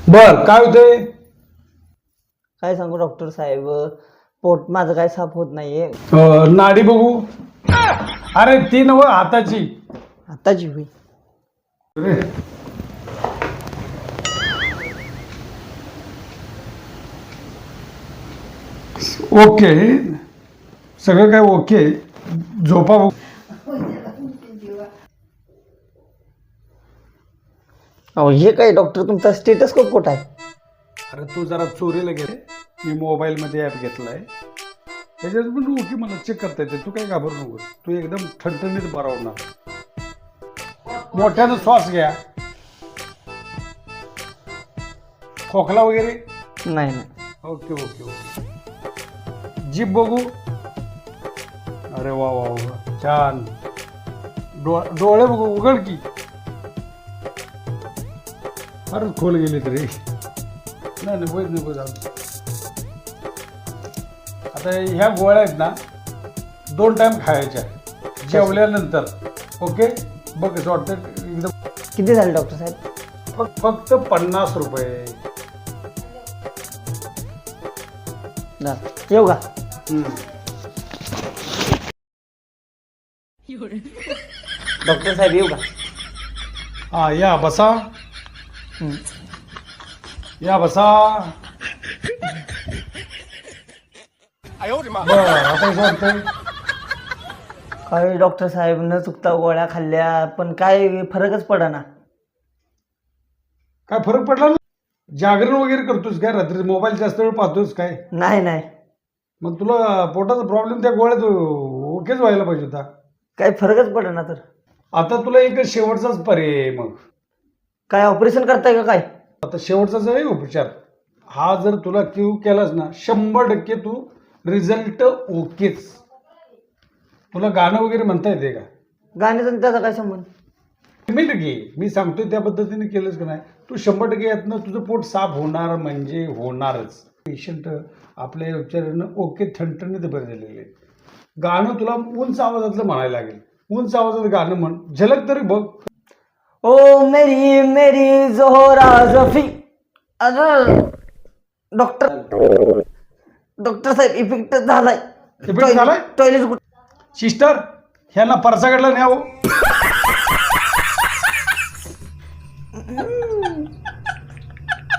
बर काय होतंय? काय सांगू डॉक्टर साहेब, पोट माझं काय साफ होत नाहीये. नाडी बघू. अरे ती नव हाताची. आता जीवी अरे. ओके, सगळं काय ओके. झोपा बघू. अहो हे काय डॉक्टर, तुमचा स्टेटस्कोप कुठं आहे? अरे तू जरा चोरीला गेले. मी मोबाईलमध्ये ॲप घेतलाय, त्याच्यात पण ओके मला चेक करता येते. तू काय घाबरू नको, तू एकदम ठणठणीत बरा होणार. मोठ्यानं श्वास घ्या. खोकला वगैरे नाही नाही. Okay okay okay. जीभ बघू. अरे वा वा वा, छान. डोळे बघू, उघड की. फारच खोल गेले तरी. नाही नाही, वैद नको जाऊ. आता ह्या गोळ्या आहेत ना, 2 टाइम खायच्या जेवल्यानंतर. ओके, बघ कसं वाटतं एकदम. किती झाले डॉक्टर साहेब? फक्त 50 रुपये. येऊ का? डॉक्टर साहेब येऊ का? हा या बसा. या बसा. बरं, आता कसं वाटतंय? काय डॉक्टर साहेब, न चुकता गोळ्या खाल्ल्या पण काय फरकच पडेना. काय फरक पडला ना? जागरण वगैरे करतोस काय? रात्री मोबाईल जास्त वेळ पाहतोस काय? नाही नाही, मग तुला पोटाचा प्रॉब्लेम त्या गोळ्यात ओकेच व्हायला पाहिजे होता. काय फरकच पडेना तर. आता तुला एक शेवटचाच पर्याय आहे. मग काय ऑपरेशन करताय का काय? आता शेवटचाच आहे उपचार हा. जर तुला क्यू केलास ना, 100% तू रिझल्ट ओकेच. तुला गाणं वगैरे म्हणता येते का? गाण्याचा त्याचा काय संबंध? पेमेंट घे, मी सांगतोय त्या पद्धतीने केलंच का नाही, तू 100% यातनं तुझं पोट साफ होणार म्हणजे होणारच. पेशंट आपल्या उपचारानं ओके ठणठणीत बरे झालेले. गाणं तुला उंच आवाजातलं म्हणायला लागेल. उंच आवाजात गाणं म्हण, झलक तरी बघ. ओ मेरी मेरी जोहरा जफी. अरे डॉक्टर साहेब, इफेक्ट झालाय. इफेक्ट झालाय? टॉयलेट सिस्टर, ह्यांना परसाकडला न्यावं.